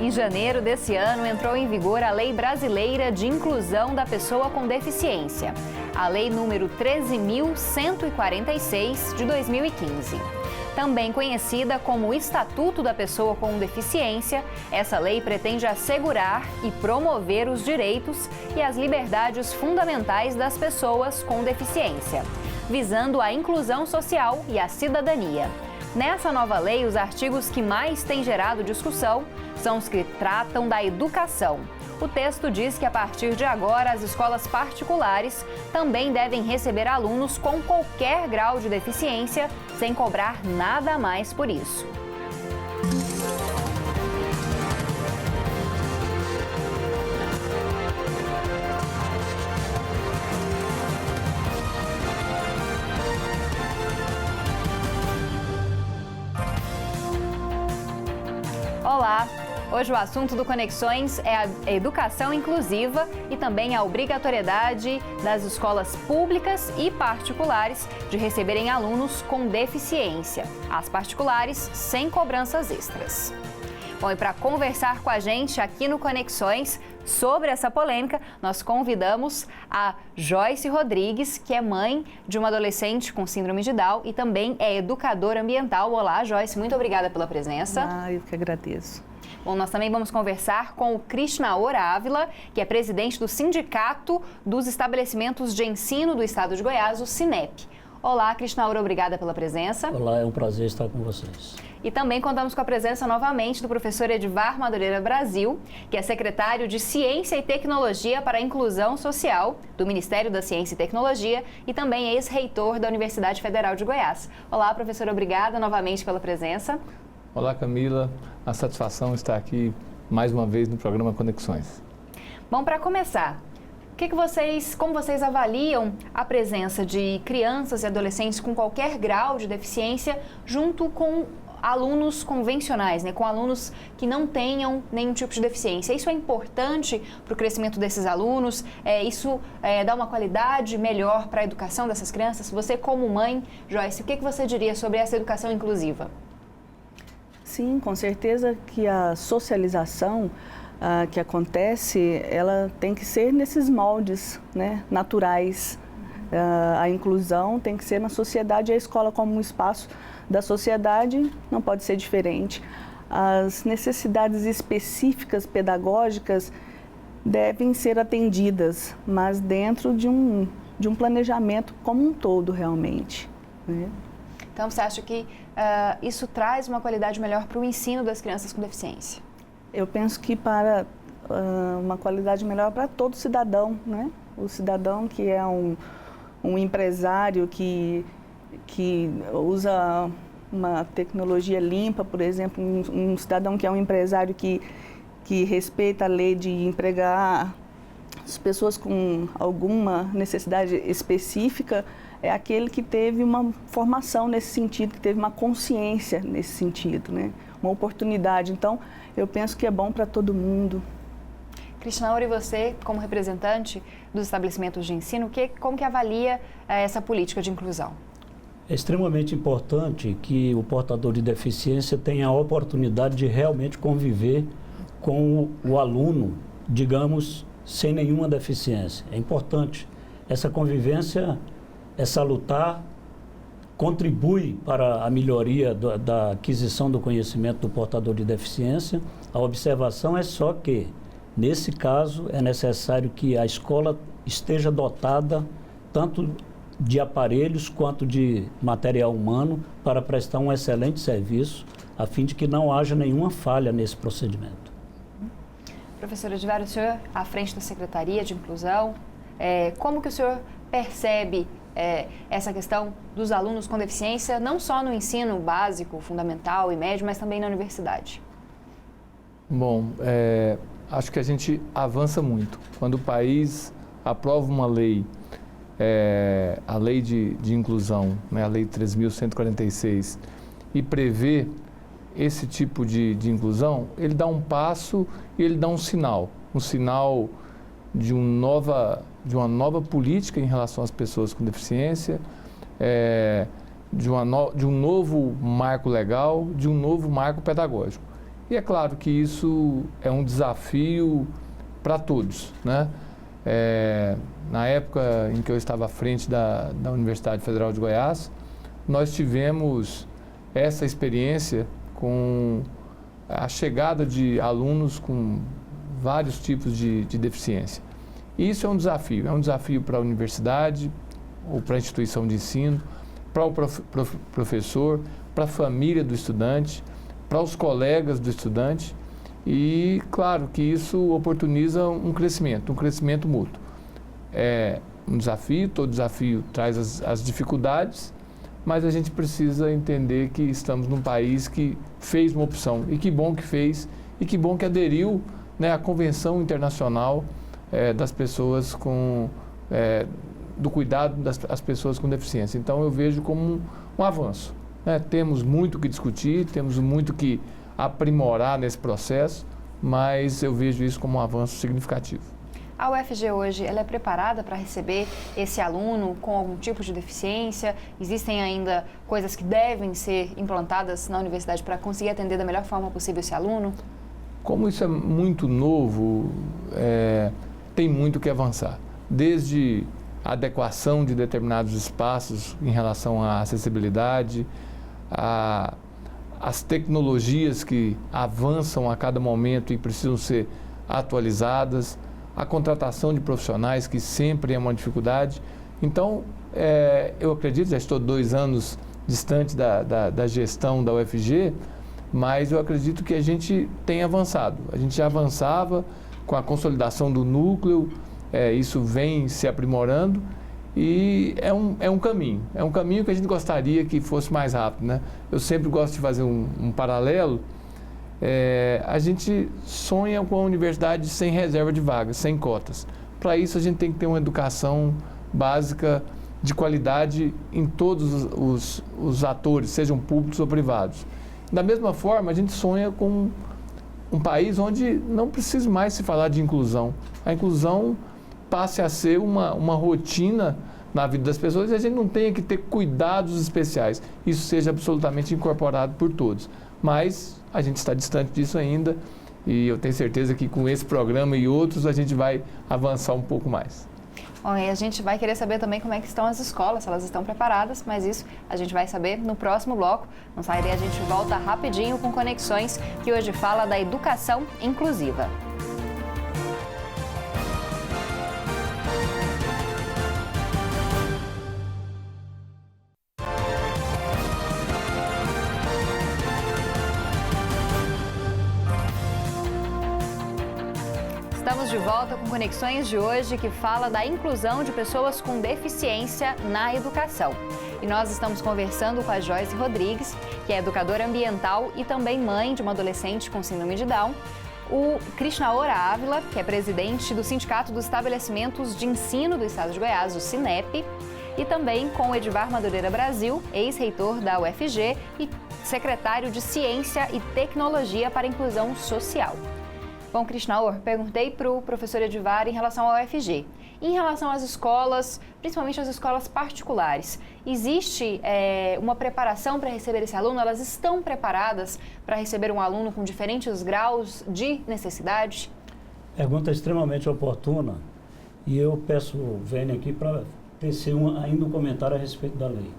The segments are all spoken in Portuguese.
Em janeiro desse ano, entrou em vigor a Lei Brasileira de Inclusão da Pessoa com Deficiência, a Lei número 13.146, de 2015. Também conhecida como Estatuto da Pessoa com Deficiência, essa lei pretende assegurar e promover os direitos e as liberdades fundamentais das pessoas com deficiência, visando a inclusão social e a cidadania. Nessa nova lei, os artigos que mais têm gerado discussão são os que tratam da educação. O texto diz que, a partir de agora, as escolas particulares também devem receber alunos com qualquer grau de deficiência, sem cobrar nada a mais por isso. Olá! Hoje o assunto do Conexões é a educação inclusiva e também a obrigatoriedade das escolas públicas e particulares de receberem alunos com deficiência, as particulares sem cobranças extras. Bom, e para conversar com a gente aqui no Conexões sobre essa polêmica, nós convidamos a Joyce Rodrigues, que é mãe de uma adolescente com síndrome de Down e também é educadora ambiental. Olá, Joyce, muito obrigada pela presença. Eu que agradeço. Bom, nós também vamos conversar com o Krishnaor Ávila, que é presidente do Sindicato dos Estabelecimentos de Ensino do Estado de Goiás, o SINEP. Olá, Krishnaor, obrigada pela presença. Olá, é um prazer estar com vocês. E também contamos com a presença novamente do professor Edivar Madureira Brasil, que é secretário de Ciência e Tecnologia para a Inclusão Social do Ministério da Ciência e Tecnologia e também ex-reitor da Universidade Federal de Goiás. Olá, professor, obrigada novamente pela presença. Olá, Camila. A satisfação estar aqui mais uma vez no programa Conexões. Bom, para começar, como vocês avaliam a presença de crianças e adolescentes com qualquer grau de deficiência junto com alunos convencionais, né, com alunos que não tenham nenhum tipo de deficiência? Isso é importante para o crescimento desses alunos? Isso dá uma qualidade melhor para a educação dessas crianças? Você, como mãe, Joyce, o que você diria sobre essa educação inclusiva? Sim, com certeza que a socialização que acontece, ela tem que ser nesses moldes, né, naturais. A inclusão tem que ser na sociedade, a escola como um espaço da sociedade não pode ser diferente. As necessidades específicas pedagógicas devem ser atendidas, mas dentro de um planejamento como um todo, realmente, né? Então, você acha que isso traz uma qualidade melhor para o ensino das crianças com deficiência? Eu penso que para uma qualidade melhor para todo cidadão, né? O cidadão que é um empresário que usa uma tecnologia limpa, por exemplo, um cidadão que é um empresário que respeita a lei de empregar as pessoas com alguma necessidade específica, é aquele que teve uma formação nesse sentido, que teve uma consciência nesse sentido, né? Uma oportunidade. Então, eu penso que é bom para todo mundo. Krishnaor, e você, como representante dos estabelecimentos de ensino, como que avalia essa política de inclusão? É extremamente importante que o portador de deficiência tenha a oportunidade de realmente conviver com o aluno, digamos, sem nenhuma deficiência. É importante. Essa convivência é salutar, contribui para a melhoria da aquisição do conhecimento do portador de deficiência. A observação é só que, nesse caso, é necessário que a escola esteja dotada tanto de aparelhos quanto de material humano para prestar um excelente serviço, a fim de que não haja nenhuma falha nesse procedimento. Professor Edivar, o senhor à frente da Secretaria de Inclusão, como que o senhor percebe essa questão dos alunos com deficiência, não só no ensino básico, fundamental e médio, mas também na universidade? Bom, acho que a gente avança muito. Quando o país aprova uma lei, a lei de inclusão, né, a lei 3.146, e prevê esse tipo de inclusão, ele dá um passo e ele dá um sinal de uma nova política em relação às pessoas com deficiência, de um novo marco legal, de um novo marco pedagógico. E é claro que isso é um desafio para todos, né? Na época em que eu estava à frente da Universidade Federal de Goiás, nós tivemos essa experiência com a chegada de alunos com vários tipos de deficiência. E isso é um desafio para a universidade ou para a instituição de ensino, para o professor, para a família do estudante, para os colegas do estudante. E, claro, que isso oportuniza um crescimento mútuo. É um desafio, todo desafio traz as dificuldades, mas a gente precisa entender que estamos num país que fez uma opção, e que bom que fez, e que bom que aderiu, né, à Convenção Internacional das pessoas do cuidado das pessoas com deficiência. Então, eu vejo como um avanço, né? Temos muito que discutir, temos muito que aprimorar nesse processo, mas eu vejo isso como um avanço significativo. A UFG hoje, ela é preparada para receber esse aluno com algum tipo de deficiência? Existem ainda coisas que devem ser implantadas na universidade para conseguir atender da melhor forma possível esse aluno? Como isso é muito novo, tem muito que avançar. Desde a adequação de determinados espaços em relação à acessibilidade, as tecnologias que avançam a cada momento e precisam ser atualizadas, a contratação de profissionais, que sempre é uma dificuldade. Então, eu acredito, já estou 2 anos distante da gestão da UFG, mas eu acredito que a gente tem avançado. A gente já avançava com a consolidação do núcleo, isso vem se aprimorando e é um caminho que a gente gostaria que fosse mais rápido, né? Eu sempre gosto de fazer um paralelo. A gente sonha com a universidade sem reserva de vagas, sem cotas. Para isso, a gente tem que ter uma educação básica de qualidade em todos os atores, sejam públicos ou privados. Da mesma forma, a gente sonha com um país onde não precisa mais se falar de inclusão. A inclusão passe a ser uma rotina na vida das pessoas e a gente não tenha que ter cuidados especiais. Isso seja absolutamente incorporado por todos. Mas a gente está distante disso ainda e eu tenho certeza que com esse programa e outros a gente vai avançar um pouco mais. Bom, e a gente vai querer saber também como é que estão as escolas, se elas estão preparadas, mas isso a gente vai saber no próximo bloco. Não sai daí, a gente volta rapidinho com Conexões, que hoje fala da educação inclusiva. Estamos de volta com Conexões de hoje, que fala da inclusão de pessoas com deficiência na educação. E nós estamos conversando com a Joyce Rodrigues, que é educadora ambiental e também mãe de uma adolescente com síndrome de Down, o Krishnaora Ávila, que é presidente do Sindicato dos Estabelecimentos de Ensino do Estado de Goiás, o SINEP, e também com o Edivar Madureira Brasil, ex-reitor da UFG e secretário de Ciência e Tecnologia para a Inclusão Social. Bom, Krishnaor, perguntei para o professor Edivar em relação ao UFG. Em relação às escolas, principalmente as escolas particulares, existe uma preparação para receber esse aluno? Elas estão preparadas para receber um aluno com diferentes graus de necessidade? Pergunta extremamente oportuna e eu peço o Vênia aqui para tecer ainda um comentário a respeito da lei.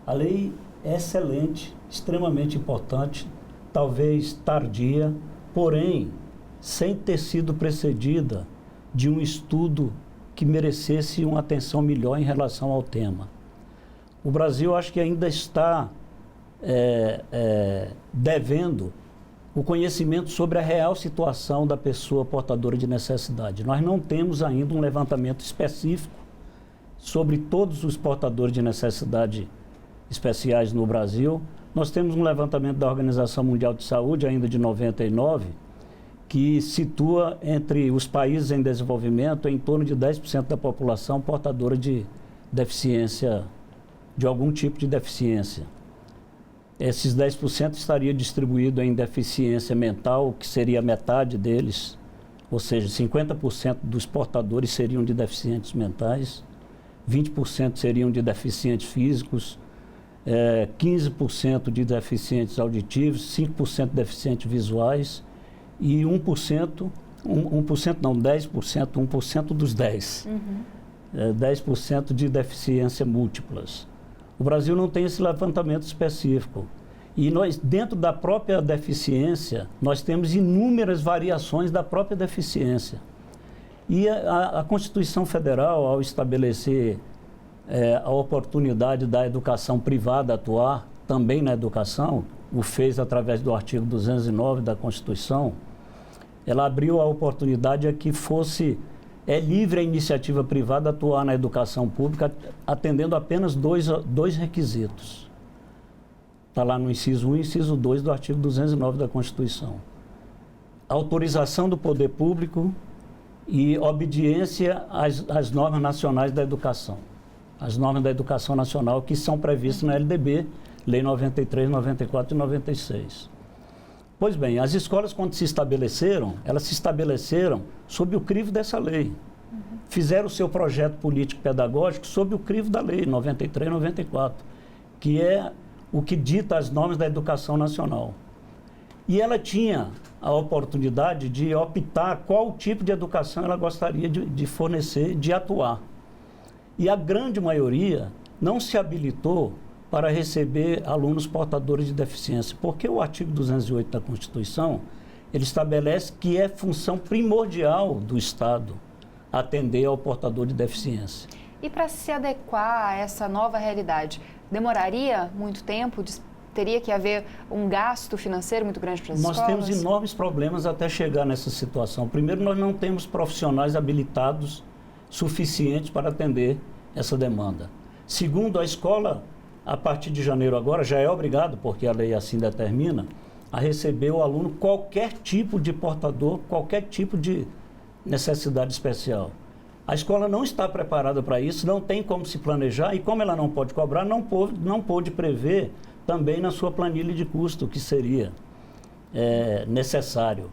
A lei é excelente, extremamente importante, talvez tardia, porém sem ter sido precedida de um estudo que merecesse uma atenção melhor em relação ao tema. O Brasil, acho que ainda está devendo o conhecimento sobre a real situação da pessoa portadora de necessidade. Nós não temos ainda um levantamento específico sobre todos os portadores de necessidade especiais no Brasil. Nós temos um levantamento da Organização Mundial de Saúde, ainda de 99, que situa entre os países em desenvolvimento em torno de 10% da população portadora de deficiência, de algum tipo de deficiência. Esses 10% estaria distribuído em deficiência mental, que seria metade deles, ou seja, 50% dos portadores seriam de deficientes mentais, 20% seriam de deficientes físicos, 15% de deficientes auditivos, 5% de deficientes visuais e 1% não, 10%, 1% dos 10%. 10% de deficiência múltiplas. O Brasil não tem esse levantamento específico. E nós, dentro da própria deficiência, nós temos inúmeras variações da própria deficiência. E a Constituição Federal, ao estabelecer a oportunidade da educação privada atuar também na educação, o fez através do artigo 209 da Constituição, ela abriu a oportunidade a que fosse livre a iniciativa privada atuar na educação pública, atendendo apenas dois requisitos. Está lá no inciso 1 e inciso 2 do artigo 209 da Constituição. Autorização do poder público e obediência às normas nacionais da educação. As normas da educação nacional que são previstas na LDB, Lei 93, 94 e 96. Pois bem, as escolas, quando se estabeleceram, elas se estabeleceram sob o crivo dessa lei. Fizeram o seu projeto político-pedagógico sob o crivo da lei 93 e 94, que é o que dita as normas da educação nacional. E ela tinha a oportunidade de optar qual tipo de educação ela gostaria de fornecer, de atuar. E a grande maioria não se habilitou para receber alunos portadores de deficiência, porque o artigo 208 da Constituição, ele estabelece que é função primordial do Estado atender ao portador de deficiência. E para se adequar a essa nova realidade, demoraria muito tempo? Teria que haver um gasto financeiro muito grande para as escolas? Nós temos enormes problemas até chegar nessa situação. Primeiro, nós não temos profissionais habilitados suficientes para atender essa demanda. Segundo, a escola, a partir de janeiro agora, já é obrigado, porque a lei assim determina, a receber o aluno qualquer tipo de portador, qualquer tipo de necessidade especial. A escola não está preparada para isso, não tem como se planejar e como ela não pode cobrar, não pôde prever também na sua planilha de custo, que seria necessário.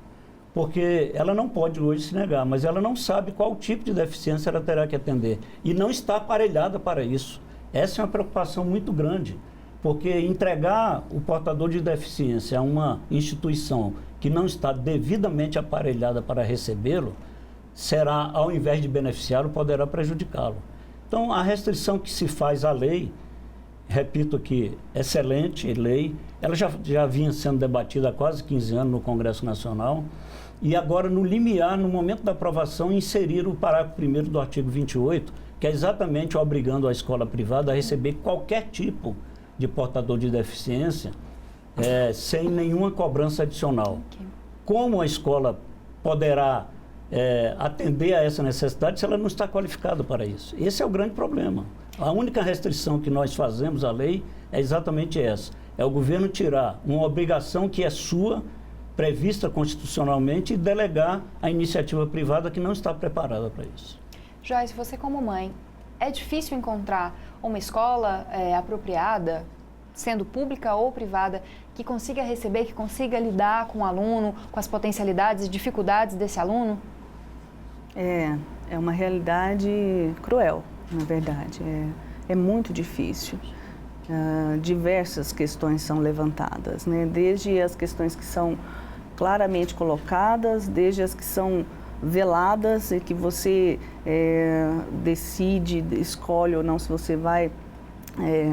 Porque ela não pode hoje se negar, mas ela não sabe qual tipo de deficiência ela terá que atender. E não está aparelhada para isso. Essa é uma preocupação muito grande, porque entregar o portador de deficiência a uma instituição que não está devidamente aparelhada para recebê-lo, será, ao invés de beneficiá-lo, poderá prejudicá-lo. Então, a restrição que se faz à lei, repito aqui, excelente lei, ela já vinha sendo debatida há quase 15 anos no Congresso Nacional, e agora, no limiar, no momento da aprovação, inserir o parágrafo 1º do artigo 28, que é exatamente obrigando a escola privada a receber qualquer tipo de portador de deficiência, sem nenhuma cobrança adicional. Como a escola poderá atender a essa necessidade se ela não está qualificada para isso? Esse é o grande problema. A única restrição que nós fazemos à lei é exatamente essa. É o governo tirar uma obrigação que é sua, prevista constitucionalmente, e delegar à iniciativa privada que não está preparada para isso. Joyce, você como mãe, é difícil encontrar uma escola apropriada, sendo pública ou privada, que consiga receber, que consiga lidar com o aluno, com as potencialidades e dificuldades desse aluno? É uma realidade cruel, na verdade. É muito difícil. Diversas questões são levantadas, né? Desde as questões que são claramente colocadas, desde as que são veladas e que você decide, escolhe ou não se você vai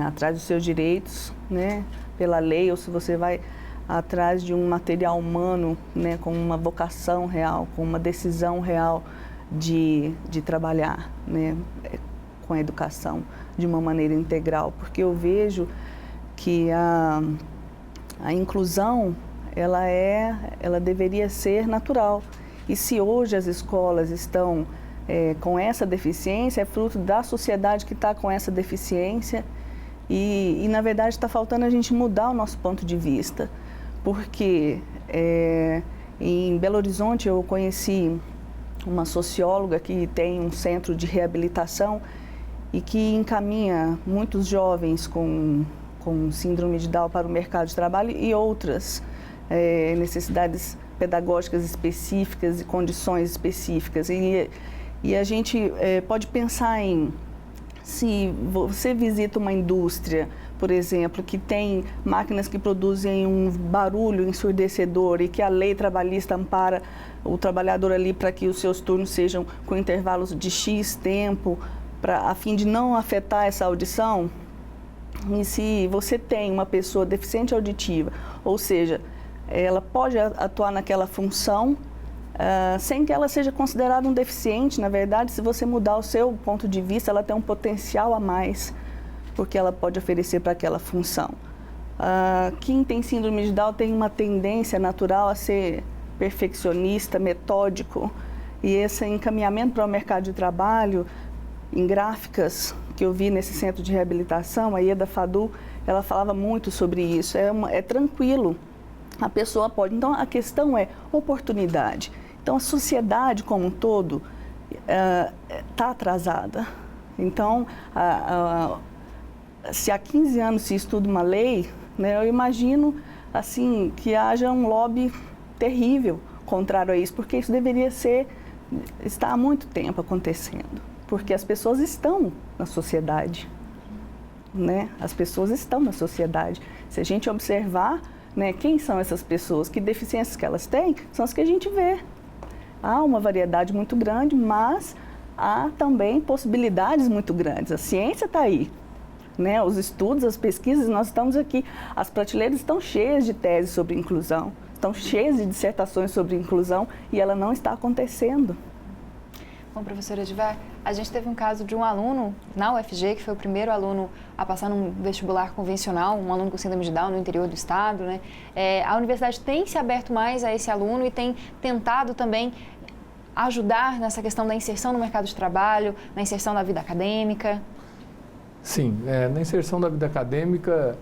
atrás dos seus direitos, né, pela lei, ou se você vai atrás de um material humano, né, com uma vocação real, com uma decisão real de trabalhar, né, com a educação de uma maneira integral, porque eu vejo que a inclusão ela deveria ser natural. E se hoje as escolas estão com essa deficiência, é fruto da sociedade que está com essa deficiência e na verdade, está faltando a gente mudar o nosso ponto de vista. Porque em Belo Horizonte eu conheci uma socióloga que tem um centro de reabilitação e que encaminha muitos jovens com síndrome de Down para o mercado de trabalho e outras necessidades pedagógicas específicas e condições específicas. E a gente pode pensar em, se você visita uma indústria por exemplo, que tem máquinas que produzem um barulho ensurdecedor e que a lei trabalhista ampara o trabalhador ali para que os seus turnos sejam com intervalos de X tempo, a fim de não afetar essa audição. E se você tem uma pessoa deficiente auditiva, ou seja, ela pode atuar naquela função sem que ela seja considerada um deficiente. Na verdade, se você mudar o seu ponto de vista, ela tem um potencial a mais, porque ela pode oferecer para aquela função. Quem tem síndrome de Down tem uma tendência natural a ser perfeccionista, metódico, e esse encaminhamento para o mercado de trabalho, em gráficas que eu vi nesse centro de reabilitação, a Ieda Fadu, ela falava muito sobre isso. É tranquilo, a pessoa pode. Então, a questão é oportunidade. Então, a sociedade como um todo está atrasada. Então, se há 15 anos se estuda uma lei, né, eu imagino assim, que haja um lobby terrível contrário a isso, porque isso deveria está há muito tempo acontecendo, porque as pessoas estão na sociedade, né? As pessoas estão na sociedade. Se a gente observar, né, quem são essas pessoas, que deficiências que elas têm, são as que a gente vê. Há uma variedade muito grande, mas há também possibilidades muito grandes. A ciência está aí, né? Os estudos, as pesquisas, nós estamos aqui. As prateleiras estão cheias de teses sobre inclusão, estão cheias de dissertações sobre inclusão e ela não está acontecendo. Bom, professora Edivar, a gente teve um caso de um aluno na UFG, que foi o primeiro aluno a passar num vestibular convencional, um aluno com síndrome de Down no interior do estado, né? A universidade tem se aberto mais a esse aluno e tem tentado também ajudar nessa questão da inserção no mercado de trabalho, na inserção da vida acadêmica? Sim, na inserção da vida acadêmica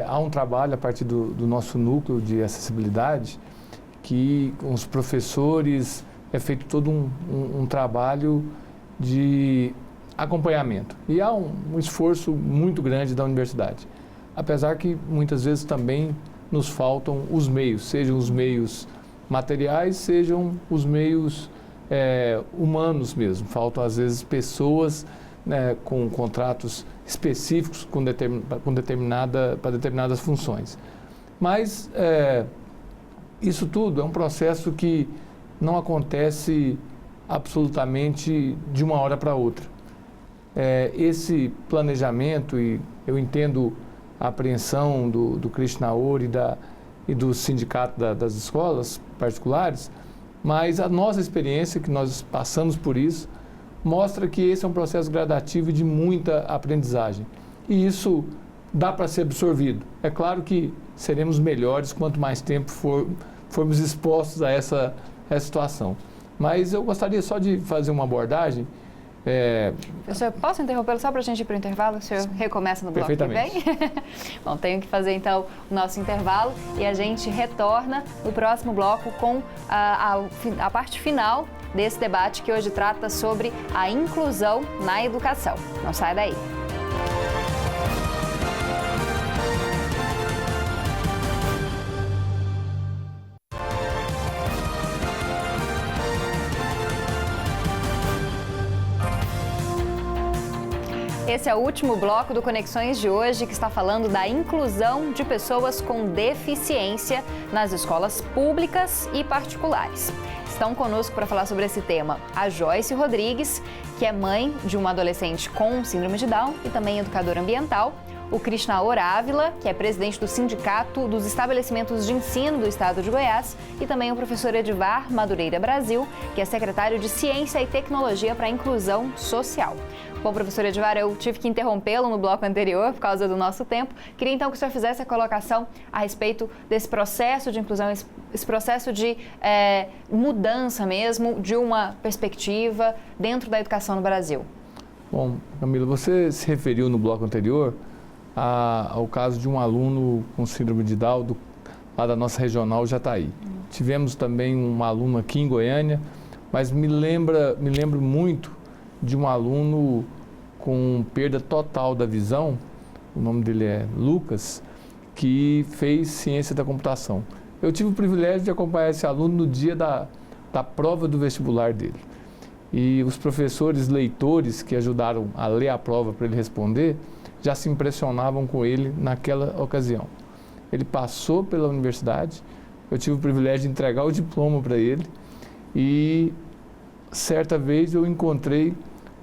há um trabalho a partir do nosso núcleo de acessibilidade, que com os professores é feito todo um trabalho de acompanhamento. E há um esforço muito grande da universidade. Apesar que muitas vezes também nos faltam os meios, sejam os meios materiais, sejam os meios humanos mesmo. Faltam às vezes pessoas, né, com contratos específicos para determinadas funções. Mas isso tudo é um processo que não acontece absolutamente de uma hora para outra. Esse planejamento, e eu entendo a apreensão do Krishna Ori e do sindicato das escolas particulares, mas a nossa experiência, que nós passamos por isso, mostra que esse é um processo gradativo e de muita aprendizagem. E isso dá para ser absorvido. É claro que seremos melhores quanto mais tempo formos expostos a essa situação. Mas eu gostaria só de fazer uma abordagem. Professor, posso interrompê-lo só para a gente ir para o intervalo? O senhor recomeça no bloco que vem? Bom, tenho que fazer então o nosso intervalo e a gente retorna no próximo bloco com a parte final desse debate, que hoje trata sobre a inclusão na educação. Não sai daí. Esse é o último bloco do Conexões de hoje, que está falando da inclusão de pessoas com deficiência nas escolas públicas e particulares. Estão conosco para falar sobre esse tema a Joyce Rodrigues, que é mãe de uma adolescente com síndrome de Down e também educadora ambiental, o Krishna Ori Ávila, que é presidente do Sindicato dos Estabelecimentos de Ensino do Estado de Goiás, e também o professor Edivar Madureira Brasil, que é secretário de Ciência e Tecnologia para a Inclusão Social. Bom, professor Edivar, eu tive que interrompê-lo no bloco anterior por causa do nosso tempo. Queria então que o senhor fizesse a colocação a respeito desse processo de inclusão, esse processo de mudança mesmo, de uma perspectiva dentro da educação no Brasil. Bom, Camila, você se referiu no bloco anterior ao caso de um aluno com síndrome de Down lá da nossa regional Jataí. Tivemos também um aluno aqui em Goiânia, mas me lembro muito de um aluno com perda total da visão, o nome dele é Lucas, que fez ciência da computação. Eu tive o privilégio de acompanhar esse aluno no dia da prova do vestibular dele. E os professores leitores que ajudaram a ler a prova para ele responder, já se impressionavam com ele naquela ocasião. Ele passou pela universidade, eu tive o privilégio de entregar o diploma para ele e certa vez eu encontrei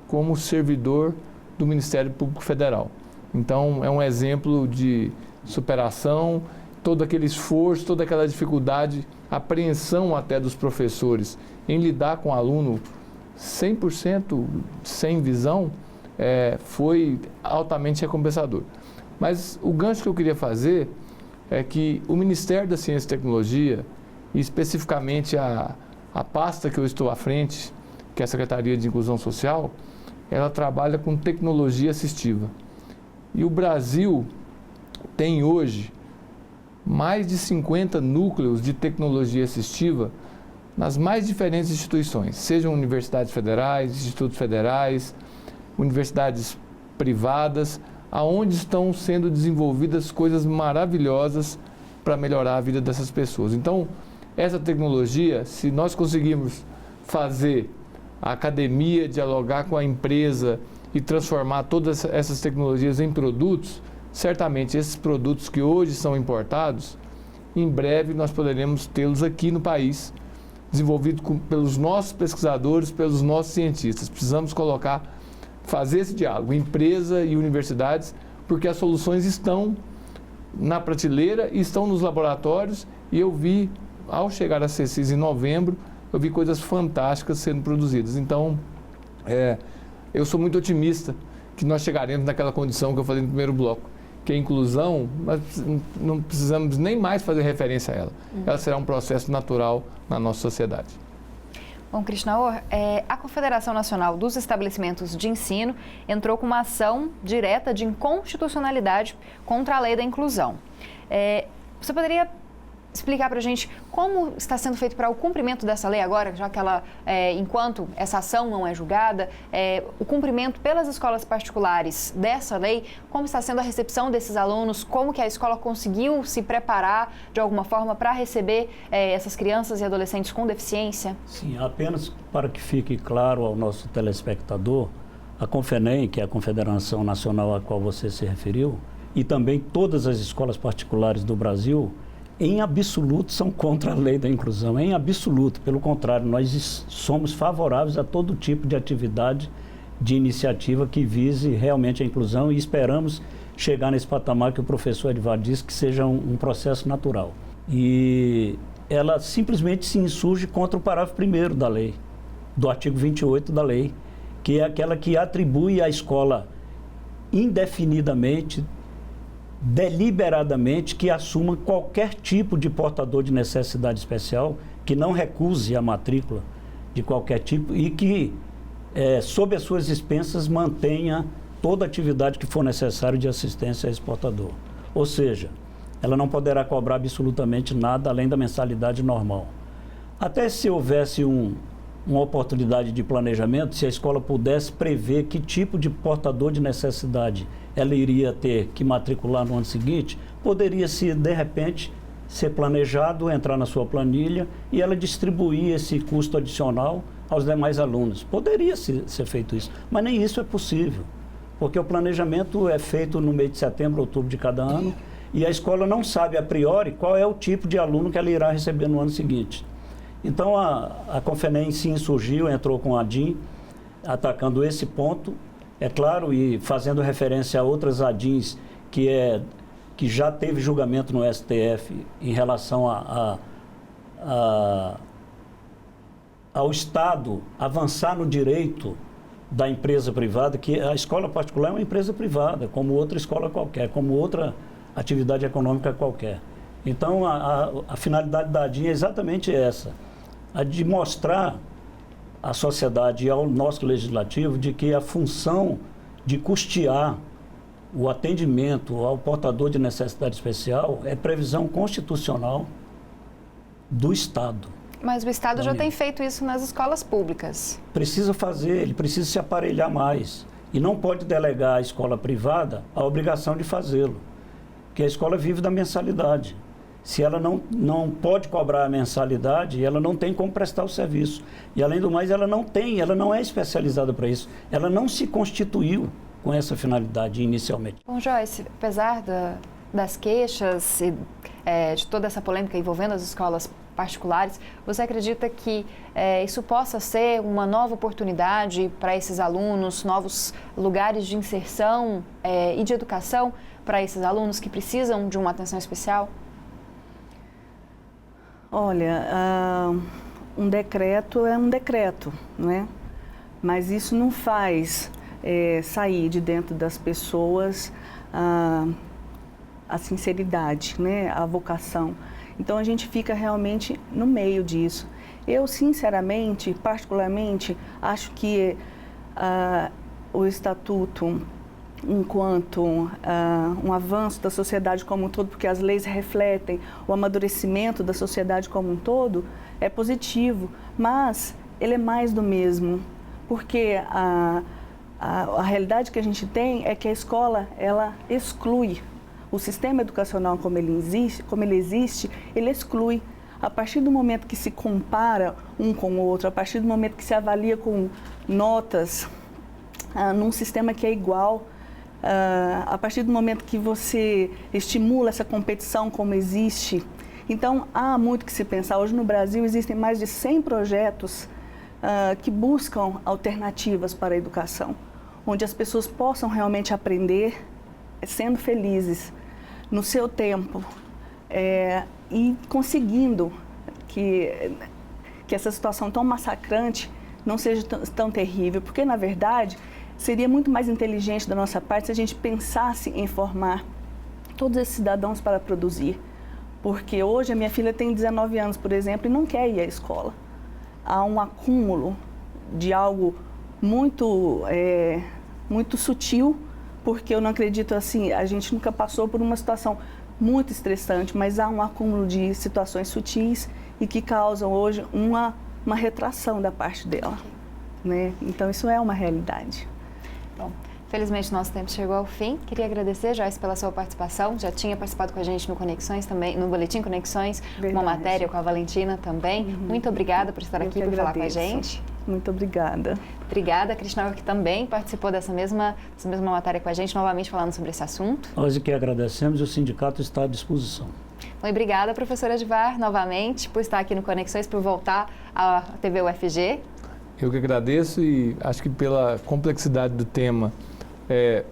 como servidor do Ministério Público Federal. Então é um exemplo de superação, todo aquele esforço, toda aquela dificuldade, apreensão até dos professores em lidar com o aluno 100% sem visão, foi altamente recompensador. Mas o gancho que eu queria fazer é que o Ministério da Ciência e Tecnologia, e especificamente a pasta que eu estou à frente, que é a Secretaria de Inclusão Social, ela trabalha com tecnologia assistiva. E o Brasil tem hoje mais de 50 núcleos de tecnologia assistiva nas mais diferentes instituições, sejam universidades federais, institutos federais, universidades privadas, aonde estão sendo desenvolvidas coisas maravilhosas para melhorar a vida dessas pessoas. Então, essa tecnologia, se nós conseguirmos fazer a academia dialogar com a empresa e transformar todas essas tecnologias em produtos, certamente esses produtos que hoje são importados, em breve nós poderemos tê-los aqui no país, desenvolvido pelos nossos pesquisadores, pelos nossos cientistas. Precisamos fazer esse diálogo, empresa e universidades, porque as soluções estão na prateleira e estão nos laboratórios, e eu vi, ao chegar a CECIS em novembro, eu vi coisas fantásticas sendo produzidas. Então, eu sou muito otimista que nós chegaremos naquela condição que eu falei no primeiro bloco, que a inclusão, nós não precisamos nem mais fazer referência a ela. Ela será um processo natural na nossa sociedade. Bom, Krishnaor, a Confederação Nacional dos Estabelecimentos de Ensino entrou com uma ação direta de inconstitucionalidade contra a lei da inclusão. Você poderia explicar para a gente como está sendo feito para o cumprimento dessa lei agora, já que ela, enquanto essa ação não é julgada, o cumprimento pelas escolas particulares dessa lei, como está sendo a recepção desses alunos, como que a escola conseguiu se preparar de alguma forma para receber essas crianças e adolescentes com deficiência? Sim, apenas para que fique claro ao nosso telespectador, a Confenem, que é a Confederação Nacional a qual você se referiu, e também todas as escolas particulares do Brasil, em absoluto, são contra a lei da inclusão, em absoluto. Pelo contrário, nós somos favoráveis a todo tipo de atividade, de iniciativa que vise realmente a inclusão e esperamos chegar nesse patamar que o professor Edivar disse, que seja um processo natural. E ela simplesmente se insurge contra o parágrafo 1º da lei, do artigo 28 da lei, que é aquela que atribui à escola indefinidamente, deliberadamente, que assuma qualquer tipo de portador de necessidade especial, que não recuse a matrícula de qualquer tipo e que, sob as suas expensas, mantenha toda a atividade que for necessária de assistência a esse portador. Ou seja, ela não poderá cobrar absolutamente nada além da mensalidade normal. Até se houvesse uma oportunidade de planejamento, se a escola pudesse prever que tipo de portador de necessidade ela iria ter que matricular no ano seguinte, poderia-se, de repente, ser planejado, entrar na sua planilha e ela distribuir esse custo adicional aos demais alunos. Poderia ser feito isso, mas nem isso é possível, porque o planejamento é feito no mês de setembro, outubro de cada ano, e a escola não sabe a priori qual é o tipo de aluno que ela irá receber no ano seguinte. Então, a Confenem se insurgiu, entrou com a ADIM, atacando esse ponto, é claro, e fazendo referência a outras ADIMs que já teve julgamento no STF em relação ao Estado avançar no direito da empresa privada, que a escola particular é uma empresa privada, como outra escola qualquer, como outra atividade econômica qualquer. Então, a finalidade da ADIM é exatamente essa, a de mostrar à sociedade e ao nosso legislativo de que a função de custear o atendimento ao portador de necessidade especial é previsão constitucional do Estado. Mas o Estado já tem feito isso nas escolas públicas. Precisa fazer, ele precisa se aparelhar mais. E não pode delegar à escola privada a obrigação de fazê-lo. Porque a escola vive da mensalidade. Se ela não pode cobrar a mensalidade, ela não tem como prestar o serviço. E, além do mais, ela não é especializada para isso. Ela não se constituiu com essa finalidade inicialmente. Bom, Joyce, apesar das queixas e de toda essa polêmica envolvendo as escolas particulares, você acredita que isso possa ser uma nova oportunidade para esses alunos, novos lugares de inserção e de educação para esses alunos que precisam de uma atenção especial? Olha, um decreto é um decreto, não é? Mas isso não faz sair de dentro das pessoas a sinceridade, né? A vocação. Então, a gente fica realmente no meio disso. Eu, sinceramente, particularmente, acho que o Estatuto, enquanto um avanço da sociedade como um todo, porque as leis refletem o amadurecimento da sociedade como um todo, é positivo, mas ele é mais do mesmo, porque a realidade que a gente tem é que a escola, ela exclui. O sistema educacional como ele existe, ele exclui. A partir do momento que se compara um com o outro, a partir do momento que se avalia com notas num sistema que é igual, a partir do momento que você estimula essa competição como existe, então há muito que se pensar. Hoje no Brasil existem mais de 100 projetos que buscam alternativas para a educação, onde as pessoas possam realmente aprender sendo felizes no seu tempo e conseguindo que essa situação tão massacrante não seja tão terrível, porque na verdade seria muito mais inteligente da nossa parte se a gente pensasse em formar todos esses cidadãos para produzir, porque hoje a minha filha tem 19 anos, por exemplo, e não quer ir à escola. Há um acúmulo de algo muito sutil, porque eu não acredito assim, a gente nunca passou por uma situação muito estressante, mas há um acúmulo de situações sutis e que causam hoje uma retração da parte dela, né? Então isso é uma realidade. Bom, felizmente nosso tempo chegou ao fim. Queria agradecer, Joyce, pela sua participação. Já tinha participado com a gente no Conexões também, no Boletim Conexões, uma matéria com a Valentina também. Muito obrigada por estar aqui, por falar com a gente. Muito obrigada. Obrigada, a Cristina, que também participou dessa mesma matéria com a gente, novamente falando sobre esse assunto. Nós que agradecemos e o sindicato está à disposição. Bom, e obrigada, professora Edivar, novamente, por estar aqui no Conexões, por voltar à TV UFG. Eu que agradeço e acho que pela complexidade do tema,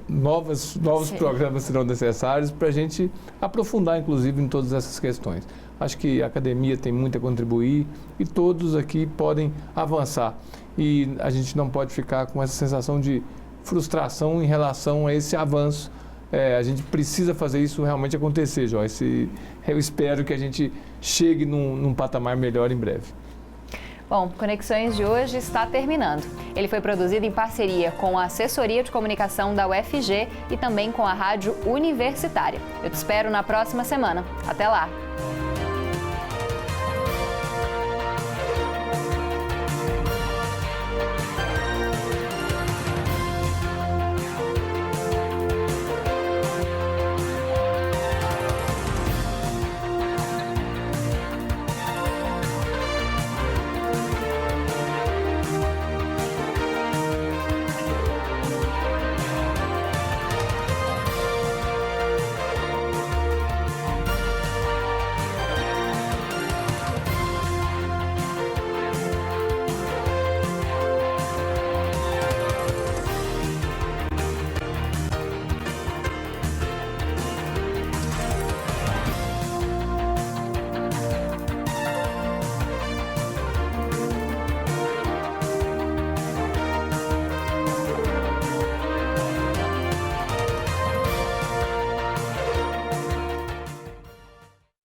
novos programas serão necessários para a gente aprofundar, inclusive, em todas essas questões. Acho que a academia tem muito a contribuir e todos aqui podem avançar. E a gente não pode ficar com essa sensação de frustração em relação a esse avanço. A gente precisa fazer isso realmente acontecer, Joyce. Eu espero que a gente chegue num patamar melhor em breve. Bom, Conexões de hoje está terminando. Ele foi produzido em parceria com a Assessoria de Comunicação da UFG e também com a Rádio Universitária. Eu te espero na próxima semana. Até lá!